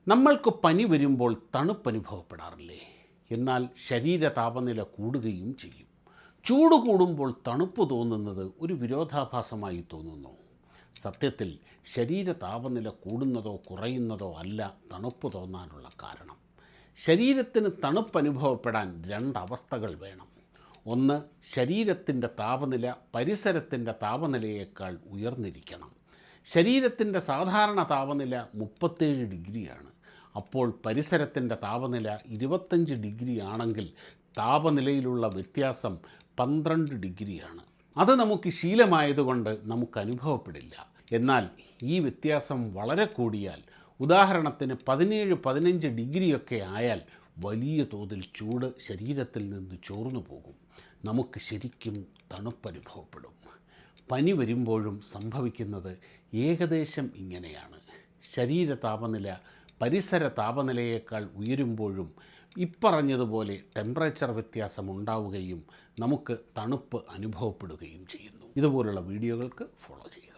നമ്മൾക്ക് പനി വരുമ്പോൾ തണുപ്പ് അനുഭവപ്പെടാറില്ലേ? എന്നാൽ ശരീര താപനില കൂടുകയും ചെയ്യും. ചൂട് കൂടുമ്പോൾ തണുപ്പ് തോന്നുന്നത് ഒരു വിരോധാഭാസമായി തോന്നുന്നു. സത്യത്തിൽ ശരീര താപനില കൂടുന്നതോ കുറയുന്നതോ അല്ല തണുപ്പ് തോന്നാനുള്ള കാരണം. ശരീരത്തിന് തണുപ്പ് അനുഭവപ്പെടാൻ രണ്ടവസ്ഥകൾ വേണം. ഒന്ന്, ശരീരത്തിൻ്റെ താപനില പരിസരത്തിൻ്റെ താപനിലയേക്കാൾ ഉയർന്നിരിക്കണം. ശരീരത്തിൻ്റെ സാധാരണ താപനില 37 ഡിഗ്രിയാണ്. അപ്പോൾ പരിസരത്തിൻ്റെ താപനില 25 ഡിഗ്രി ആണെങ്കിൽ താപനിലയിലുള്ള വ്യത്യാസം 12 ഡിഗ്രിയാണ്. അത് നമുക്ക് ശീലമായതുകൊണ്ട് നമുക്ക് അനുഭവപ്പെടില്ല. എന്നാൽ ഈ വ്യത്യാസം വളരെ കൂടിയാൽ, ഉദാഹരണത്തിന് 17-15 ഡിഗ്രിയൊക്കെ ആയാൽ വലിയ തോതിൽ ചൂട് ശരീരത്തിൽ നിന്ന് ചോർന്നു പോകും. നമുക്ക് ശരിക്കും തണുപ്പനുഭവപ്പെടും. പനി വരുമ്പോഴും സംഭവിക്കുന്നത് ഏകദേശം ഇങ്ങനെയാണ്. ശരീര താപനില പരിസര താപനിലയേക്കാൾ ഉയരുമ്പോഴും ഇപ്പറഞ്ഞതുപോലെ ടെമ്പറേച്ചർ വ്യത്യാസം ഉണ്ടാവുകയും നമുക്ക് തണുപ്പ് അനുഭവപ്പെടുകയും ചെയ്യുന്നു. ഇതുപോലുള്ള വീഡിയോകൾക്ക് ഫോളോ ചെയ്യുക.